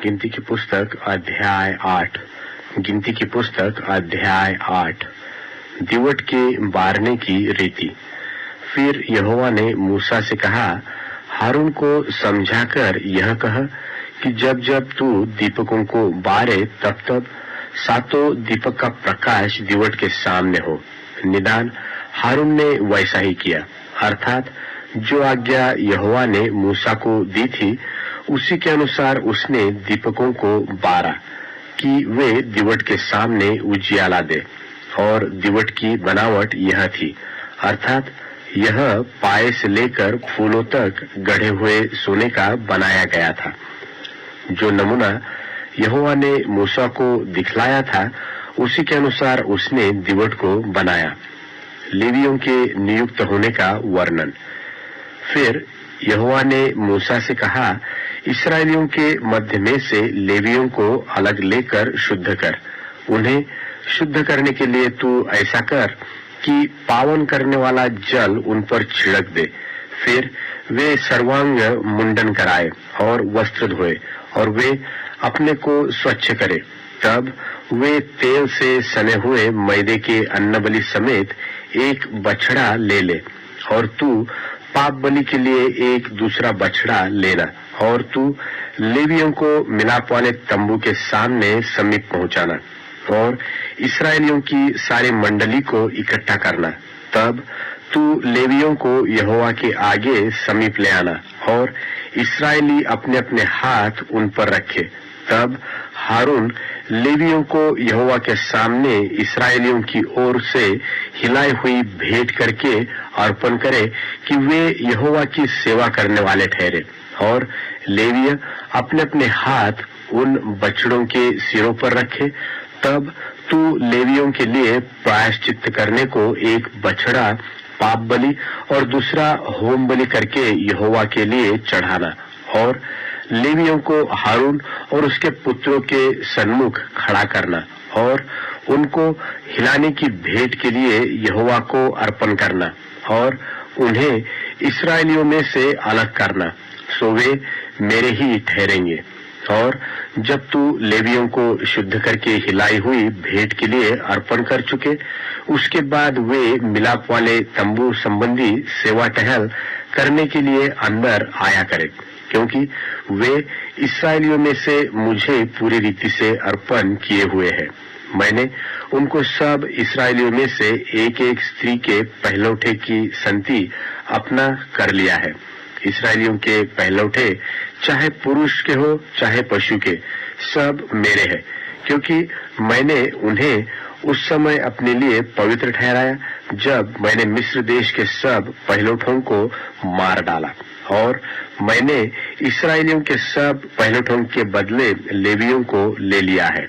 गिनती की पुस्तक अध्याय 8। गिनती की पुस्तक अध्याय 8। दिवट के बारने की रीति। फिर यहोवा ने मूसा से कहा, हारून को समझाकर यह कह कि जब जब तू दीपकों को बारे तब तब सातों दीपक का प्रकाश दिवट के सामने हो। निदान हारून ने वैसा ही किया, अर्थात जो आज्ञा यहोवा ने मूसा को दी थी उसी के अनुसार उसने दीपकों को बारा कि वे दिवट के सामने उजियाला दे। और दिवट की बनावट यह थी, अर्थात यह पाए से लेकर फूलों तक गढ़े हुए सोने का बनाया गया था। जो नमूना यहोवा ने मूसा को दिखलाया था उसी के अनुसार उसने दिवट को बनाया। लेवियों के नियुक्त होने का वर्णन। फिर यहोवा ने मूसा से कहा, इस्राएलियों के मध्य में से लेवियों को अलग लेकर शुद्ध कर। उन्हें शुद्ध करने के लिए तू ऐसा कर कि पावन करने वाला जल उन पर छिड़क दे। फिर वे सर्वांग मुंडन कराए और वस्त्र धोए और वे अपने को स्वच्छ करे। तब वे तेल से सने हुए मैदे के अन्नबलि समेत एक बछड़ा ले ले और तू पाप बलि के लिए एक दूसरा बछड़ा लेना और तू लेवियों को मिलाप वाले तंबू के सामने समीप पहुंचाना और इस्राएलियों की सारी मंडली को इकट्ठा करना। तब तू लेवियों को यहोवा के आगे समीप ले आना और इस्राएली अपने अपने हाथ उन पर रखे। तब हारून लेवियों को यहोवा के सामने इस्राएलियों की ओर से हिलाई हुई भेंट करके अर्पण करे कि वे यहोवा की सेवा करने वाले ठहरे। और लेवीय अपने अपने हाथ उन बछड़ों के सिरों पर रखे। तब तू लेवियों के लिए प्रायश्चित करने को एक बछड़ा पाप बलि और दूसरा होम बलि करके यहोवा के लिए चढ़ाना और लेवियों को हारून और उसके पुत्रों के सन्मुख खड़ा करना और उनको हिलाने की भेंट के लिए यहोवा को अर्पण करना और उन्हें इस्राएलियों में से अलग करना, सो वे मेरे ही ठहरेंगे। और जब तू लेवियों को शुद्ध करके हिलाई हुई भेंट के लिए अर्पण कर चुके, उसके बाद वे मिलाप वाले तंबू संबंधी सेवा टहल करने के लिए अंदर आया करे, क्योंकि वे इस्राएलियों में से मुझे पूरी रीति से अर्पण किए हुए हैं। मैंने उनको सब इस्राएलियों में से एक एक स्त्री के पहलौठे की संति अपना कर लिया है। इस्राएलियों के पहलौठे चाहे पुरुष के हो चाहे पशु के, सब मेरे हैं, क्योंकि मैंने उन्हें उस समय अपने लिए पवित्र ठहराया जब मैंने मिस्र देश के सब पहलौठों को मार डाला। और मैंने इस्राएलियों के सब पहलौठों के बदले लेवियों को ले लिया है।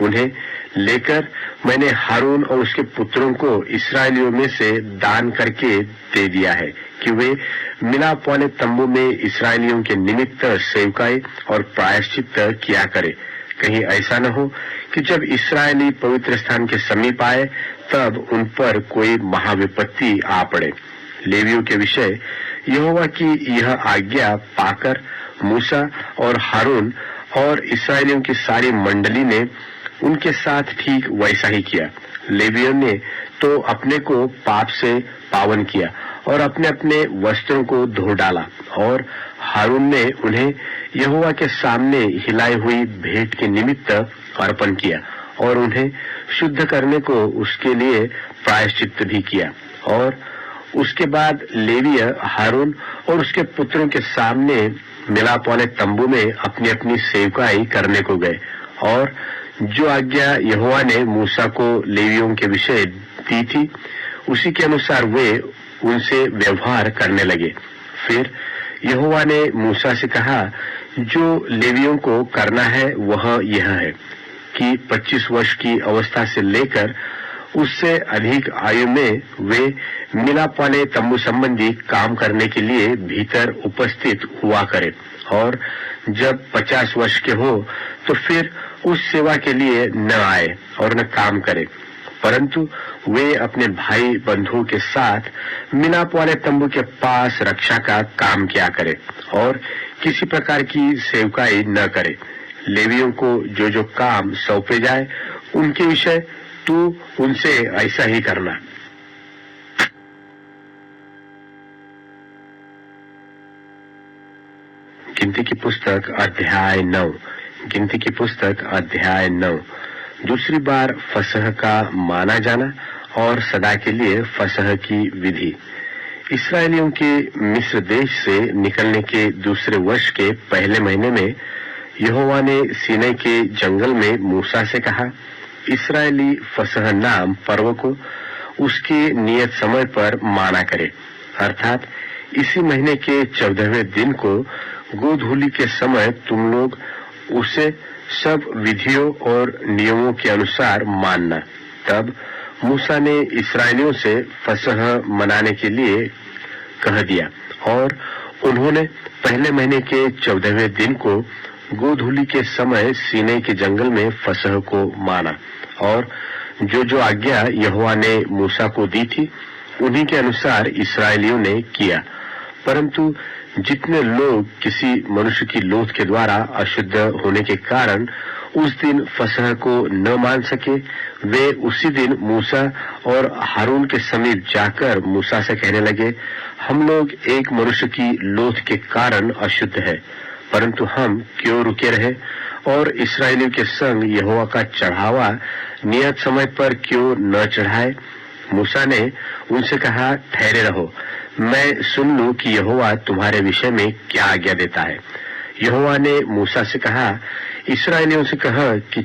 उन्हें लेकर मैंने हारून और उसके पुत्रों को इस्राएलियों में से दान करके दे दिया है कि वे मिलाप वाले तंबू में इस्राएलियों के निमित्त सेवकाई और प्रायश्चित किया करे। कहीं ऐसा न हो कि जब इस्राएली पवित्र स्थान के समीप आए तब उन पर कोई महाविपत्ति आ पड़े। लेवियों के विषय यहोवा की यह आज्ञा पाकर मूसा और हारून और इस्राएलियों की सारी मंडली ने उनके साथ ठीक वैसा ही किया। लेवियों ने तो अपने को पाप से पावन किया और अपने अपने वस्त्रों को धो डाला और हारून ने उन्हें यहोवा के सामने हिलाई हुई भेंट के निमित्त अर्पण किया और उन्हें शुद्ध करने को उसके लिए प्रायश्चित भी किया। और उसके बाद लेवीय हारून और उसके पुत्रों के सामने मिलाप वाले तंबू में अपनी अपनी सेवकाई करने को गए। और जो आज्ञा यहोवा ने मूसा को लेवियों के विषय दी थी उसी के अनुसार वे उनसे व्यवहार करने लगे। फिर यहोवा ने मूसा से कहा, जो लेवियों को करना है वह यह है कि 25 वर्ष की अवस्था से लेकर उससे अधिक आयु में वे मिलाप वाले तंबू संबंधी काम करने के लिए भीतर उपस्थित हुआ करे और जब 50 वर्ष के हो तो फिर उस सेवा के लिए न आए और न काम करे, परंतु वे अपने भाई बंधुओं के साथ मिलाप वाले तंबू के पास रक्षा का काम किया करे और किसी प्रकार की सेवकाई न करे। लेवियों को जो जो काम सौंपे जाए उनके विषय तू उनसे ऐसा ही करना। गिनती की पुस्तक अध्याय 9। गिनती की पुस्तक अध्याय 9। दूसरी बार फसह का माना जाना और सदा के लिए फसह की विधि। इस्राएलियों के मिस्र देश से निकलने के दूसरे वर्ष के पहले महीने में यहोवा ने सीनै के जंगल में मूसा से कहा, इस्राएली फसह नाम पर्व को उसके नियत समय पर माना करे, अर्थात इसी महीने के 14वें दिन को गोधूली के समय तुम लोग उसे सब विधियों और नियमों के अनुसार मानना। तब मूसा ने इस्राएलियों से फसह मनाने के लिए कह दिया और उन्होंने पहले महीने के 14वें दिन को गोधूली के समय सीनै के जंगल में फसह को माना और जो जो आज्ञा यहोवा ने मूसा को दी थी उन्हीं के अनुसार इस्राएलियों ने किया। परंतु जितने लोग किसी मनुष्य की लोथ के द्वारा अशुद्ध होने के कारण उस दिन फसह को न मान सके, वे उसी दिन मूसा और हारून के समीप जाकर मूसा से कहने लगे, हम लोग एक मनुष्य की लोथ के कारण अशुद्ध है, परंतु हम क्यों रुके रहे और इस्राएलियों के संग यहोवा का चढ़ावा नियत समय पर क्यों न चढ़ाए। मूसा ने उनसे कहा, ठहरे रहो, मैं सुन लूं कि यहोवा तुम्हारे विषय में क्या आज्ञा देता है। यहोवा ने मूसा से कहा, इस्राएलियों से कह कि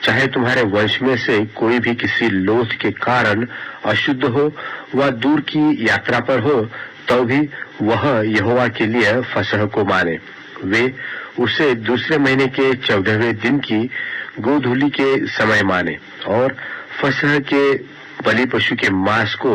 चाहे तुम्हारे वंश में से कोई भी किसी लोथ के कारण अशुद्ध हो व दूर की यात्रा पर हो, तो भी वह यहोवा के लिए फसह को माने। वे उसे दूसरे महीने के 14वें दिन की गोधूली के समय माने और फसह के बलि पशु के मांस को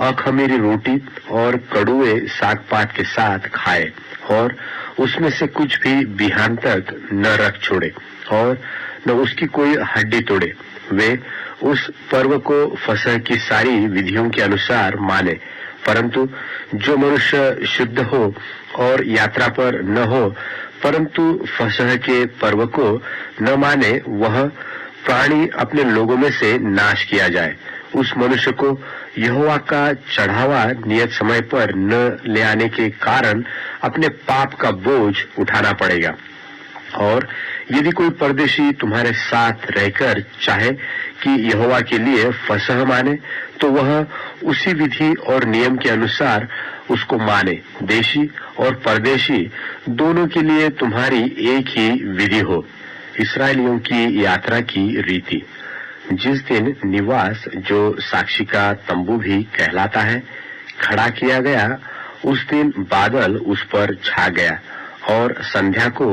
अखमीरी रोटी और कड़ुए साग पात के साथ खाए और उसमें से कुछ भी बिहान तक न रख छोड़े और न उसकी कोई हड्डी तोड़े। वे उस पर्व को फसह की सारी विधियों के अनुसार माने, परंतु जो मनुष्य शुद्ध हो और यात्रा पर न हो परंतु फसह के पर्व को न माने, वह प्राणी अपने लोगों में से नाश किया जाए। उस मनुष्य को यहोवा का चढ़ावा नियत समय पर न ले आने के कारण अपने पाप का बोझ उठाना पड़ेगा। और यदि कोई परदेशी तुम्हारे साथ रहकर चाहे कि यहोवा के लिए फसह माने, तो वह उसी विधि और नियम के अनुसार उसको माने। देशी और परदेशी दोनों के लिए तुम्हारी एक ही विधि हो। इस्राएलियों की यात्रा की रीति। जिस दिन निवास, जो साक्षी का तंबू भी कहलाता है, खड़ा किया गया, उस दिन बादल उस पर छा गया और संध्या को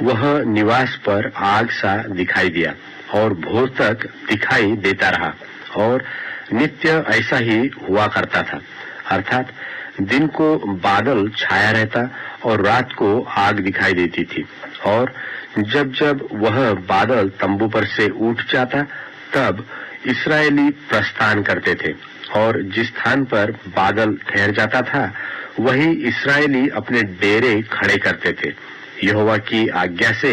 वह निवास पर आग सा दिखाई दिया और भोर तक दिखाई देता रहा और नित्य ऐसा ही हुआ करता था। अर्थात दिन को बादल छाया रहता और रात को आग दिखाई देती थी। और जब जब वह बादल तंबू पर से उठ जाता तब इस्राएली प्रस्थान करते थे और जिस स्थान पर बादल ठहर जाता था वही इस्राएली अपने डेरे खड़े करते थे। यहोवा की आज्ञा से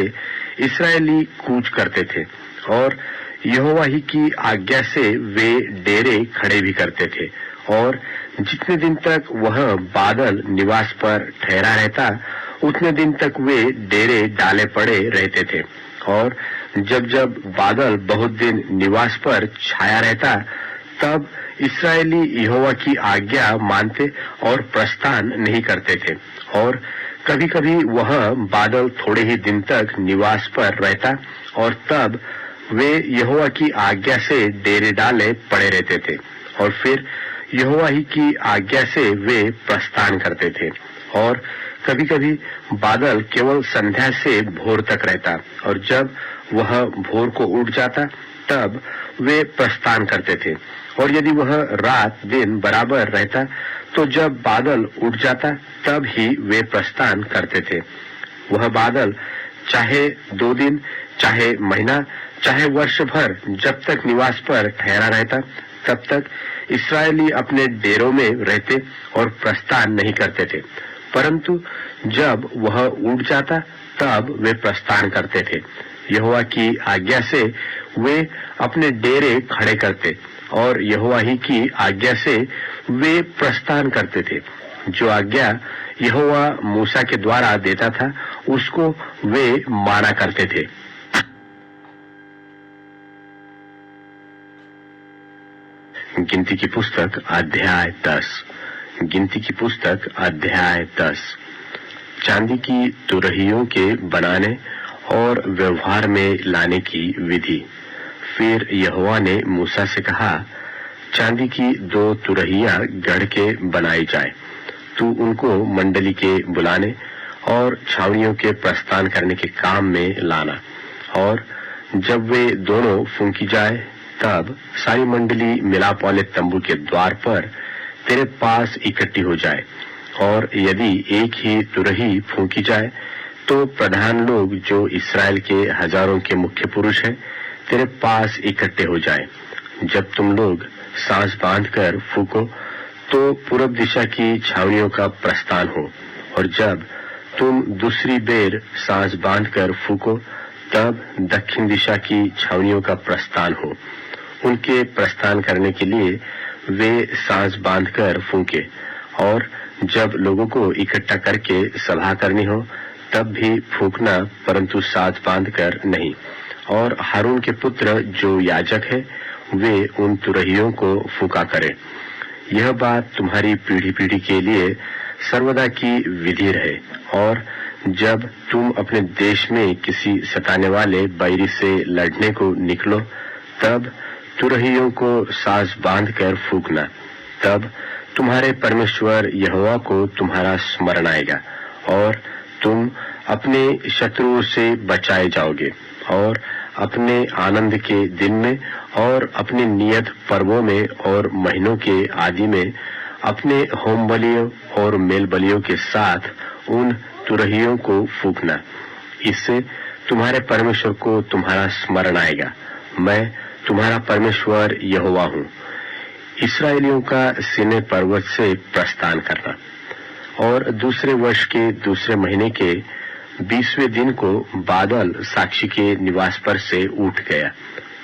इस्राएली कूच करते थे और यहोवा ही की आज्ञा से वे डेरे खड़े भी करते थे। और जितने दिन तक वह बादल निवास पर ठहरा रहता उतने दिन तक वे डेरे डाले पड़े रहते थे। और जब जब बादल बहुत दिन निवास पर छाया रहता तब इस्राएली यहोवा की आज्ञा मानते और प्रस्थान नहीं करते थे। और कभी कभी वह बादल थोड़े ही दिन तक निवास पर रहता और तब वे यहोवा की आज्ञा से डेरे डाले पड़े रहते थे और फिर यहोवा ही की आज्ञा से वे प्रस्थान करते थे। और कभी कभी बादल केवल संध्या से भोर तक रहता और जब वह भोर को उठ जाता तब वे प्रस्थान करते थे। और यदि वह रात दिन बराबर रहता तो जब बादल उठ जाता तब ही वे प्रस्थान करते थे। वह बादल चाहे 2 दिन, चाहे महीना, चाहे वर्ष भर जब तक निवास पर ठहरा रहता तब तक इस्राएली अपने डेरों में रहते और प्रस्थान नहीं करते थे। परंतु जब वह उठ जाता तब वे प्रस्थान करते थे। यहोवा की आज्ञा से वे अपने डेरे खड़े करते और यहोवा ही की आज्ञा से वे प्रस्थान करते थे। जो आज्ञा यहोवा मूसा के द्वारा देता था उसको वे माना करते थे। गिनती की पुस्तक अध्याय 10। गिनती की पुस्तक अध्याय 10। चांदी की तुरहियों के बनाने और व्यवहार में लाने की विधि। फिर यहोवा ने मूसा से कहा, चांदी की 2 तुरहियां गढ़ के बनाई जाए। तू उनको मंडली के बुलाने और छावनियों के प्रस्थान करने के काम में लाना, और जब वे दोनों फूंकी जाए तब सारी मंडली मिलाप वाले तंबू के द्वार पर तेरे पास इकट्ठी हो जाए। और यदि एक ही तुरही फूंकी जाए तो प्रधान लोग जो इस्राएल के हजारों के मुख्य पुरुष हैं तेरे पास इकट्ठे हो जाए। जब तुम लोग सांस बांधकर फूको तो पूरब दिशा की छावनियों का प्रस्थान हो, और जब तुम दूसरी बेर सांस बांधकर फूको तब दक्षिण दिशा की छावनियों का प्रस्थान हो। उनके प्रस्थान करने के लिए वे सांस बांधकर फूंके, और जब लोगों को इकट्ठा करके सभा करनी हो तब भी फूंकना, परंतु सांस बांधकर नहीं। और हारून के पुत्र जो याजक है वे उन तुरहियों को फूंका करें। यह बात तुम्हारी पीढ़ी पीढ़ी के लिए सर्वदा की विधि रहे। और जब तुम अपने देश में किसी सताने वाले बैरी से लड़ने को निकलो तब तुरहियों को सांस बांधकर फूंकना। तब तुम्हारे परमेश्वर यहोवा को तुम्हारा स्मरण आएगा और तुम अपने शत्रुओं से बचाए जाओगे। और अपने आनंद के दिन में और अपने नियत पर्वों में और महीनों के आदि में अपने होम बलियों और मेल बलियों के साथ उन तुरहियों को फूंकना। इससे तुम्हारे परमेश्वर को तुम्हारा स्मरण आएगा। मैं तुम्हारा परमेश्वर यहोवा हूँ। इस्राएलियों का सीनै पर्वत से प्रस्थान करना। और दूसरे वर्ष के दूसरे महीने के 20वें दिन को बादल साक्षी के निवास पर से उठ गया।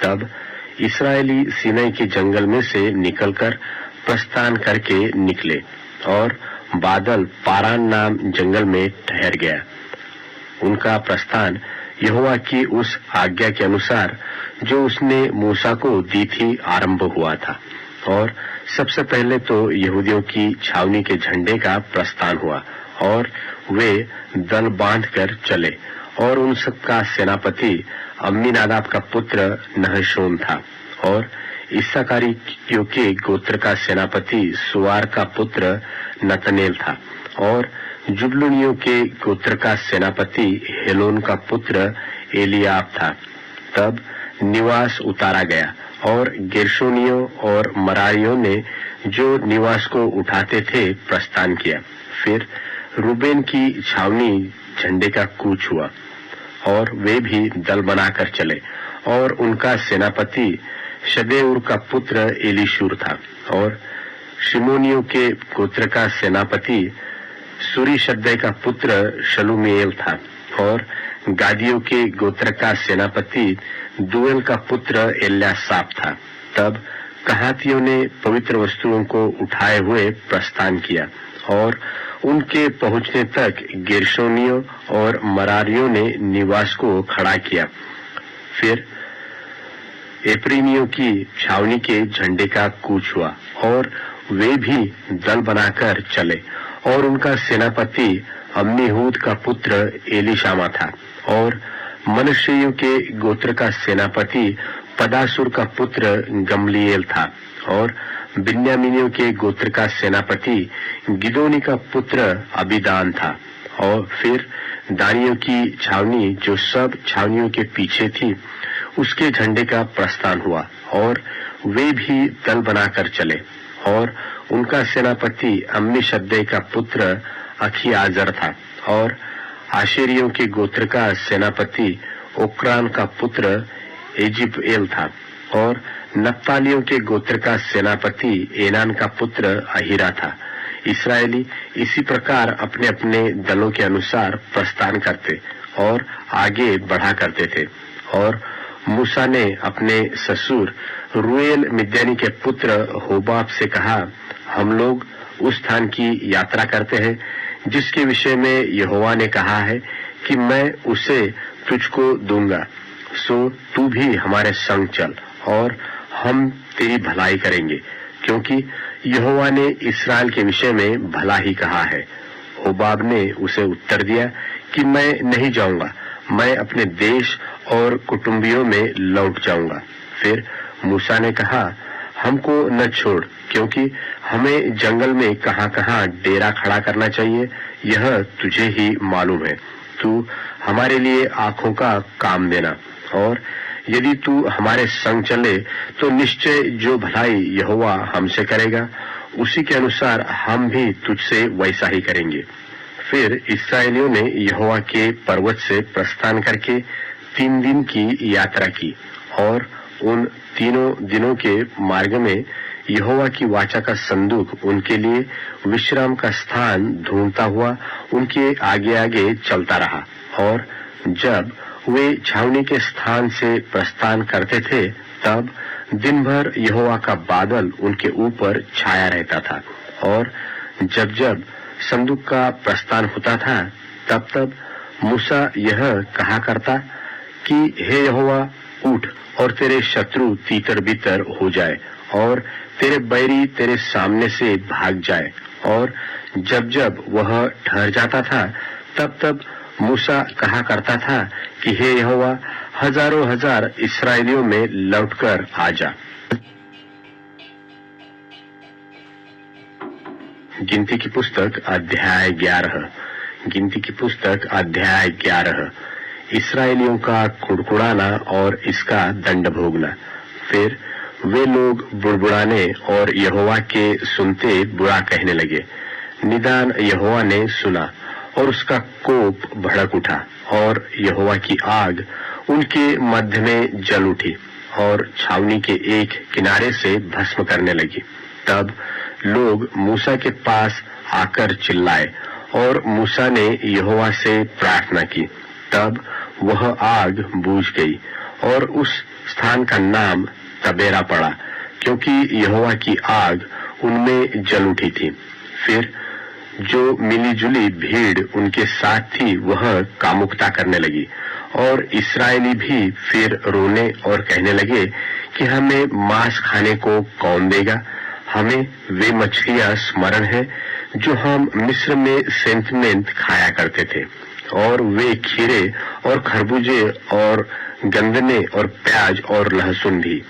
तब इस्राएली सीनै के जंगल में से निकलकर प्रस्थान करके निकले, और बादल पारान नाम जंगल में ठहर गया। उनका प्रस्थान यहोवा की उस आज्ञा के अनुसार जो उसने मूसा को दी थी आरंभ हुआ था। और सबसे पहले तो यहूदियों की छावनी के झंडे का प्रस्थान हुआ, और वे दल बांधकर चले। और उन सबका सेनापति अम्मीनादाब का पुत्र नहशोन था। और इस्साकारियों के गोत्र का सेनापति सुआर का पुत्र नतनेल था। और जुबलूनियों के गोत्र का सेनापति हेलोन का पुत्र एलियाब था। तब निवास उतारा गया, और गेर्शोनियों और मरारियों ने जो निवास को उठाते थे प्रस्थान किया। फिर रूबेन की छावनी झंडे का कूच हुआ, और वे भी दल बनाकर चले। और उनका सेनापति शदेऊर का पुत्र एलीशूर था। और शिमोनियों के गोत्र का सेनापति सूरीशद्दै का पुत्र शलूमीएल था। और गादियों के गोत्र का सेनापति दुएल का पुत्र एल्यासाप था। तब कहातियों ने पवित्र वस्तुओं को उठाए हुए प्रस्थान किया, और उनके पहुंचने तक गेर्शोनियों और मरारियों ने निवास को खड़ा किया। फिर एप्रीमियों की छावनी के झंडे का कूच हुआ, और वे भी दल बनाकर चले। और उनका सेनापति अम्मीहूद का पुत्र एलीशामा था। और मनश्शेइयों के गोत्र का सेनापति पदासुर का पुत्र गमलीएल था। और बिन्यामीनियों के गोत्र का सेनापति गिदोनी का पुत्र अबीदान था। और फिर दानियों की छावनी जो सब छावनियों के पीछे थी उसके झंडे का प्रस्थान हुआ, और वे भी दल बनाकर चले। और उनका सेनापति अम्मीशद्दै का पुत्र अखीआजर था। और आशेरियों के गोत्र का सेनापति ओक्रान का पुत्र एजिपएल था। और नप्तालियों के गोत्र का सेनापति एनान का पुत्र अहीरा था। इस्राएली इसी प्रकार अपने अपने दलों के अनुसार प्रस्थान करते और आगे बढ़ा करते थे। और मूसा ने अपने ससुर रूएल मिद्यानी के पुत्र होबाब से कहा, हम लोग उस स्थान की यात्रा करते हैं जिसके विषय में यहोवा ने कहा है कि मैं उसे तुझको दूंगा, सो तू भी हमारे संग चल और हम तेरी भलाई करेंगे, क्योंकि यहोवा ने इस्राएल के विषय में भला ही कहा है। होबाब ने उसे उत्तर दिया कि मैं नहीं जाऊंगा, मैं अपने देश और कुटुंबियों में लौट जाऊंगा। फिर मूसा ने कहा, हमको न छोड़, क्योंकि हमें जंगल में कहां-कहां डेरा खड़ा करना चाहिए यह तुझे ही मालूम है। तू हमारे लिए आंखों का काम देना, और यदि तू हमारे संग चले तो निश्चय जो भलाई यहोवा हमसे करेगा उसी के अनुसार हम भी तुझसे वैसा ही करेंगे। फिर इस्राएलियों ने यहोवा के पर्वत से प्रस्थान करके 3 दिन की यात्रा की, और उन 3 दिनों के मार्ग में यहोवा की वाचा का संदूक उनके लिए विश्राम का स्थान ढूंढता हुआ उनके आगे आगे चलता रहा। और जब वे छावनी के स्थान से प्रस्थान करते थे तब दिन भर यहोवा का बादल उनके ऊपर छाया रहता था, और जब जब संदूक का प्रस्थान होता था तब तब मूसा यह कहा करता कि हे यहोवा, उठ और तेरे शत्रु तीतर बीतर हो जाए और तेरे बैरी तेरे सामने से भाग जाए। और जब जब वह ठहर जाता था तब तब मूसा कहा करता था कि हे यहोवा, हजारों हजार इस्राएलियों में लौटकर आ जा। गिनती की पुस्तक अध्याय 11। गिनती की पुस्तक अध्याय 11। इस्राएलियों का कुड़कुड़ाना और इसका दंड भोगना। फिर वे लोग बुड़बुड़ाने और यहोवा के सुनते बुरा कहने लगे। निदान यहोवा ने सुना और उसका कोप भड़क उठा, और यहोवा की आग उनके मध्य में जल उठी और छावनी के एक किनारे से भस्म करने लगी। तब लोग मूसा के पास आकर चिल्लाए, और मूसा ने यहोवा से प्रार्थना की। तब वह आग बूझ गई, और उस स्थान का नाम तबेरा पड़ा, क्योंकि यहोवा की आग उनमें जल उठी थी। फिर जो मिली-जुली भीड़ उनके साथ थी वह कामुकता करने लगी, और इस्राएली भी फिर रोने और कहने लगे कि हमें मांस खाने को कौन देगा। हमें वे मछलियां स्मरण है जो हम मिस्र में सेंतमेंत खाया करते थे, और वे खीरे और खरबूजे और गंदने और प्याज और लहसुन भी।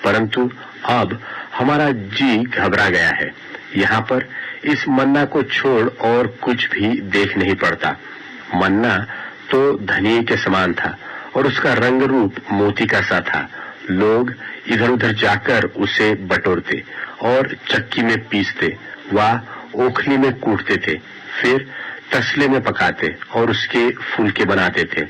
परंतु अब हमारा जी घबरा गया है, यहाँ पर इस मन्ना को छोड़ और कुछ भी देख नहीं पड़ता। मन्ना तो धनिये के समान था और उसका रंग रूप मोती का सा था। लोग इधर उधर जाकर उसे बटोरते और चक्की में पीसते व ओखली में कूटते थे, फिर तसले में पकाते और उसके फुलके बनाते थे,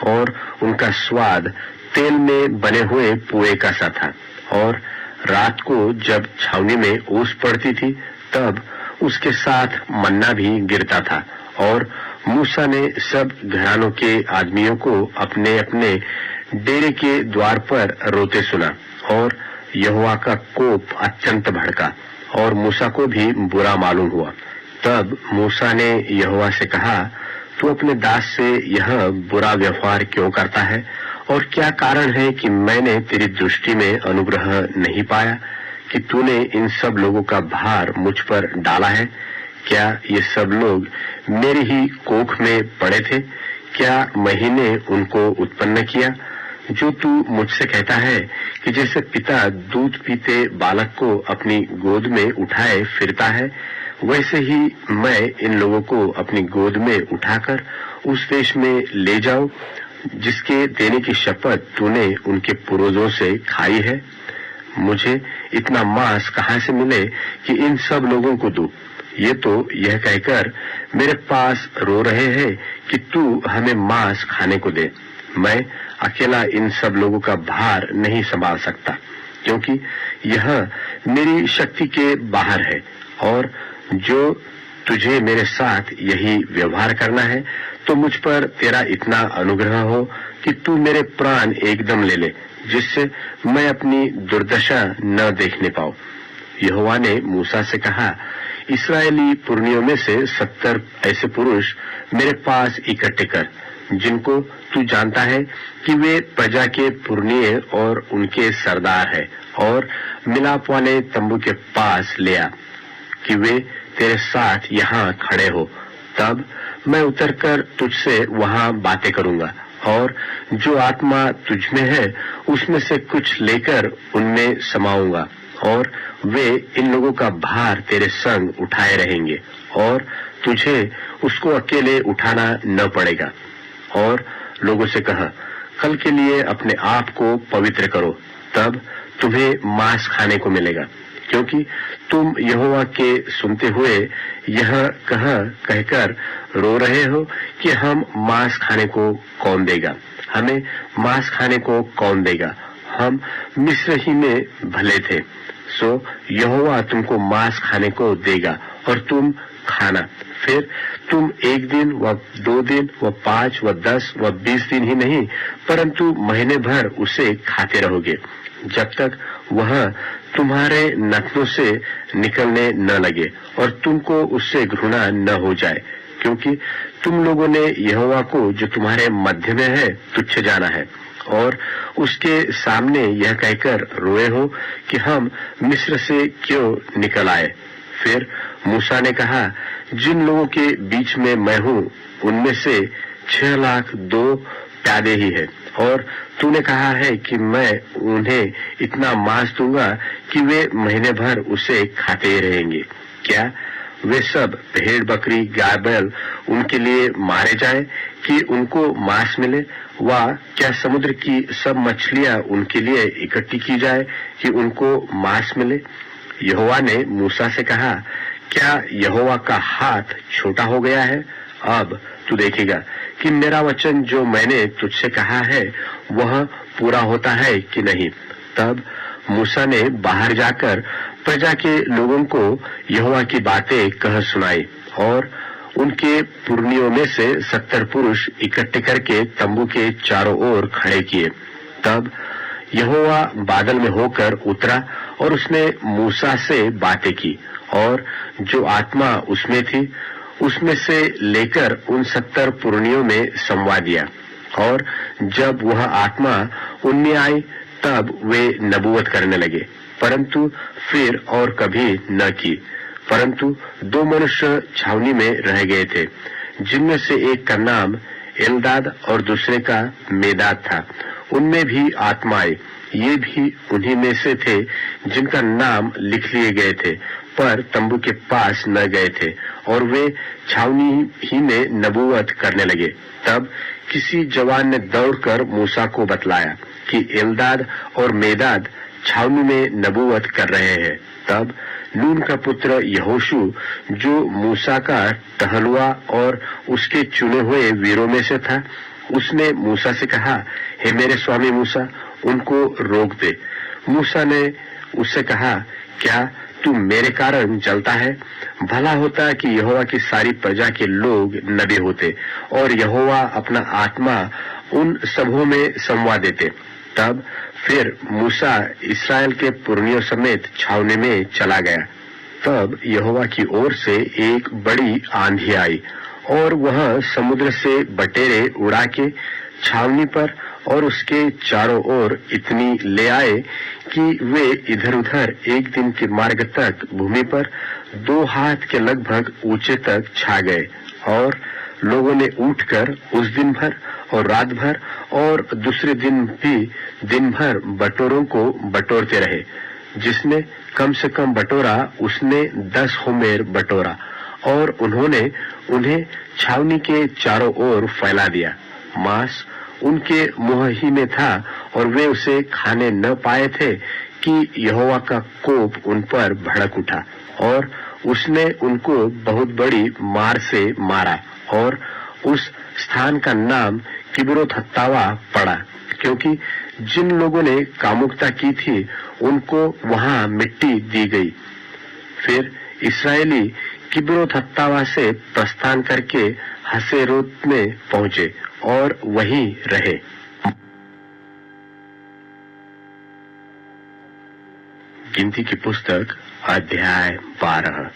और उनका स्वाद तेल में बने हुए पुए का सा था। और रात को जब छावनी में ओस पड़ती थी तब उसके साथ मन्ना भी गिरता था। और मूसा ने सब घरानों के आदमियों को अपने अपने डेरे के द्वार पर रोते सुना, और यहोवा का कोप अत्यंत भड़का, और मूसा को भी बुरा मालूम हुआ। तब मूसा ने यहोवा से कहा, तू अपने दास से यह बुरा व्यवहार क्यों करता है, और क्या कारण है कि मैंने तेरी दृष्टि में अनुग्रह नहीं पाया कि तूने इन सब लोगों का भार मुझ पर डाला है? क्या ये सब लोग मेरी ही कोख में पड़े थे? क्या मैंने उनको उत्पन्न किया? जो तू मुझसे कहता है कि जैसे पिता दूध पीते बालक को अपनी गोद में उठाए फिरता है, वैसे ही मैं इन लोगों को अपनी गोद में उठाकर उस देश में ले जाऊं जिसके देने की शपथ तूने उनके पूर्वजों से खाई है। मुझे इतना मांस कहां से मिले कि इन सब लोगों को दूं? ये तो यह कहकर मेरे पास रो रहे हैं कि तू हमें मांस खाने को दे। मैं अकेला इन सब लोगों का भार नहीं संभाल सकता, क्योंकि यह मेरी शक्ति के बाहर है, और जो तुझे मेरे साथ यही व्यवहार करना है, तो मुझ पर तेरा इतना अनुग्रह हो कि तू मेरे प्राण एकदम ले ले, जिससे मैं अपनी दुर्दशा न देखने पाऊं। यहोवा ने मूसा से कहा, इस्राएली पुरनियों में से 70 ऐसे पुरुष मेरे पास इकट्ठे कर, जिनको तू जानता है कि वे प्रजा के पुरनिये और उनके सरदार है, और मिलाप वाले तंबू के पास ले आ कि वे तेरे साथ यहाँ खड़े हो। तब मैं उतरकर तुझसे वहाँ बातें करूंगा, और जो आत्मा तुझ में है उसमें से कुछ लेकर उनमें समाऊंगा, और वे इन लोगों का भार तेरे संग उठाए रहेंगे, और तुझे उसको अकेले उठाना न पड़ेगा। और लोगों से कह, कल के लिए अपने आप को पवित्र करो, तब तुम्हें मांस खाने को मिलेगा, क्योंकि तुम यहोवा के सुनते हुए यह कहकर रो रहे हो कि हम मांस खाने को कौन देगा, हमें मांस खाने को कौन देगा, हम मिस्र ही में भले थे। सो यहोवा तुमको मांस खाने को देगा और तुम खाना। फिर तुम 1 दिन व 2 दिन व 5 व 10 व 20 दिन ही नहीं, परंतु महीने भर उसे खाते रहोगे, जब तक वह तुम्हारे नथनों से निकलने न लगे और तुमको उससे घृणा न हो जाए, क्योंकि तुम लोगों ने यहोवा को जो तुम्हारे मध्य में है तुच्छ जाना है, और उसके सामने यह कहकर रोए हो कि हम मिस्र से क्यों निकल आए। फिर मूसा ने कहा, जिन लोगों के बीच में मैं हूँ उनमें से 6 लाख 2 प्यादे ही है, और तूने कहा है कि मैं उन्हें इतना मांस दूंगा कि वे महीने भर उसे खाते ही रहेंगे। क्या वे सब भेड़ बकरी गाय बैल उनके लिए मारे जाएं कि उनको मांस मिले, वा क्या समुद्र की सब मछलियां उनके लिए इकट्ठी की जाए कि उनको मांस मिले। यहोवा ने मूसा से कहा, क्या यहोवा का हाथ छोटा हो गया है? अब तू देखेगा कि मेरा वचन जो मैंने तुझसे कहा है वह पूरा होता है कि नहीं। तब मूसा ने बाहर जाकर प्रजा के लोगों को यहोवा की बातें कह सुनाई, और उनके पुरनियों में से 70 पुरुष इकट्ठे करके तंबू के चारों ओर खड़े किए। तब यहोवा बादल में होकर उतरा और उसने मूसा से बातें की, और जो आत्मा उसमें थी उसमें से लेकर उन 70 पुरनियों में समवा दिया। और जब वह आत्मा उनमें आई तब वे नबूवत करने लगे, परंतु फिर और कभी न की। परंतु 2 मनुष्य छावनी में रह गए थे, जिनमें से एक का नाम एल्दाद और दूसरे का मेदाद था। उनमें भी आत्मा आई, ये भी उन्हीं में से थे जिनका नाम लिख लिए गए थे, पर तंबू के पास न गए थे, और वे छावनी ही में नबूवत करने लगे। तब किसी जवान ने दौड़कर मूसा को बतलाया कि एल्दाद और मेदाद छावनी में नबूवत कर रहे हैं। तब नून का पुत्र यहोशू, जो मूसा का टहलुआ और उसके चुने हुए वीरों में से था, उसने मूसा से कहा, हे मेरे स्वामी मूसा, उनको रोक दे। मूसा ने उससे कहा, क्या तू मेरे कारण जलता है? भला होता कि यहोवा की सारी प्रजा के लोग नबी होते और यहोवा अपना आत्मा उन सबों में समवा देते। तब फिर मूसा इस्राएल के पुरनियों समेत छावनी में चला गया। तब यहोवा की ओर से एक बड़ी आंधी आई, और वह समुद्र से बटेरे उड़ा के छावनी पर और उसके चारों ओर इतनी ले आए कि वे इधर उधर 1 दिन के मार्ग तक भूमि पर 2 हाथ के लगभग ऊंचे तक छा गए। और लोगों ने उठकर उस दिन भर और रात भर और दूसरे दिन भी दिन भर बटोरों को बटोरते रहे। जिसने कम से कम बटोरा उसने 10 होमेर बटोरा, और उन्होंने उन्हें छावनी के चारों ओर फैला दिया। मांस उनके मुंह ही में था, और वे उसे खाने न पाए थे कि यहोवा का कोप उन पर भड़क उठा, और उसने उनको बहुत बड़ी मार से मारा, और उस स्थान का नाम किब्रोत हत्तावा पड़ा, क्योंकि जिन लोगों ने कामुकता की थी उनको वहां मिट्टी दी गई। फिर इस्राएली किब्रोत हत्तावा से प्रस्थान करके हसेरोत में पहुंचे और वहीं रहे। गिनती की पुस्तक अध्याय 12।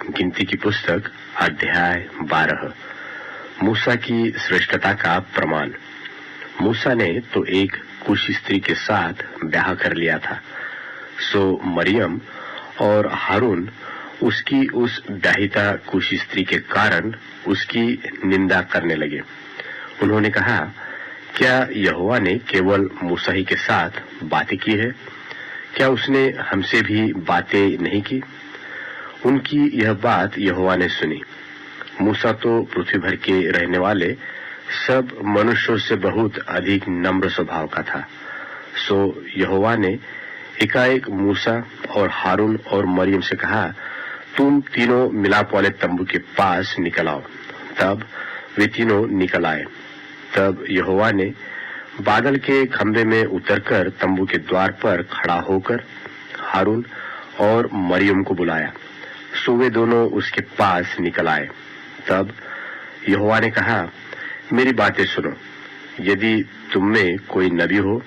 गिनती की पुस्तक अध्याय 12। मूसा की श्रेष्ठता का प्रमाण। मूसा ने तो एक कुशी स्त्री के साथ ब्याह कर लिया था, सो मरियम और हारून उसकी उस ब्याहिता कुशी स्त्री के कारण उसकी निंदा करने लगे। उन्होंने कहा, क्या यहोवा ने केवल मूसा ही के साथ बातें की है? क्या उसने हमसे भी बातें नहीं की? उनकी यह बात यहोवा ने सुनी। मूसा तो पृथ्वी भर के रहने वाले सब मनुष्यों से बहुत अधिक नम्र स्वभाव का था। सो यहोवा ने एकाएक मूसा और हारून और मरियम से कहा, तुम तीनों मिलाप वाले तंबू के पास निकल आओ। तब वे तीनों निकल आए। तब यहोवा ने बादल के खंभे में उतरकर तंबू के द्वार पर खड़ा होकर हारून और मरियम को बुलाया। सो वे दोनों उसके पास निकल आए। तब यहोवा ने कहा, मेरी बातें सुनो। यदि तुम में कोई नबी हो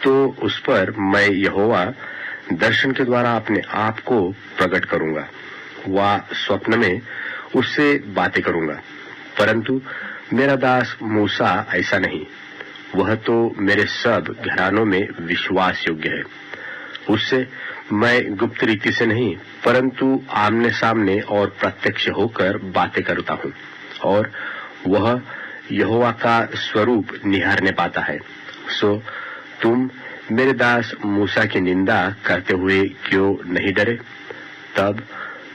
तो उस पर मैं यहोवा दर्शन के द्वारा अपने आप को प्रकट करूंगा व स्वप्न में उससे बातें करूंगा। परंतु मेरा दास मूसा ऐसा नहीं। वह तो मेरे सब घरानों में विश्वास योग्य है। उससे मैं गुप्त रीति से नहीं परंतु आमने सामने और प्रत्यक्ष होकर बातें करता हूँ, और वह यहोवा का स्वरूप निहारने पाता है। सो तुम मेरे दास मूसा की निंदा करते हुए क्यों नहीं डरे? तब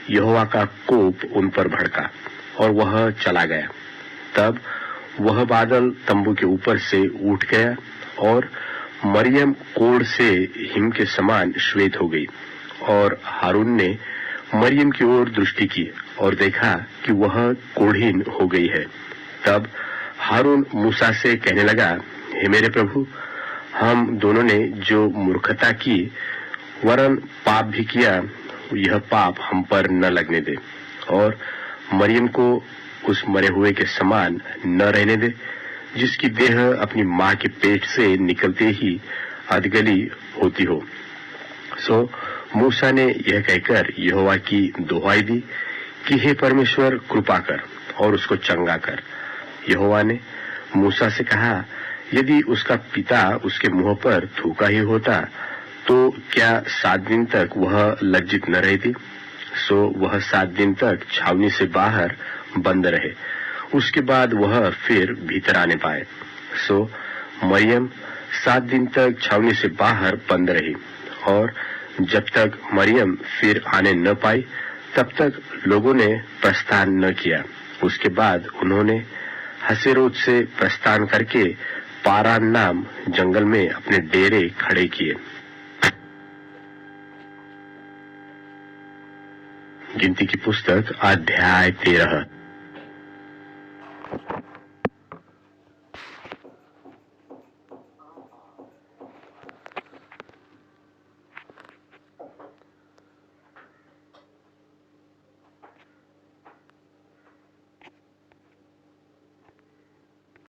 यहोवा का कोप उन पर भड़का और वह चला गया। तब वह बादल तंबू के ऊपर से उठ गया और मरियम कोढ़ से हिम के समान श्वेत हो गई। और हारून ने मरियम की ओर दृष्टि की और देखा कि वह कोढ़ीन हो गई है। तब हारून मूसा से कहने लगा, हे मेरे प्रभु, हम दोनों ने जो मूर्खता की वरन पाप भी किया, यह पाप हम पर न लगने दे और मरियम को उस मरे हुए के समान न रहने दे, जिसकी देह अपनी मां के पेट से निकलते ही अधगली होती हो। सो मूसा ने यह कहकर यहोवा की दुहाई दी कि हे परमेश्वर, कृपा कर और उसको चंगा कर। यहोवा ने मूसा से कहा, यदि उसका पिता उसके मुंह पर थूका ही होता तो क्या 7 दिन तक वह लज्जित न रहती? सो वह 7 दिन तक छावनी से बाहर बंद रहे, उसके बाद वह फिर भीतर आने पाए। सो मरियम 7 दिन तक छावनी से बाहर बंद रही, और जब तक मरियम फिर आने न पाई तब तक लोगों ने प्रस्थान न किया। उसके बाद उन्होंने हसेरोत से प्रस्थान करके पारान नाम जंगल में अपने डेरे खड़े किए। गिनती की पुस्तक अध्याय 13।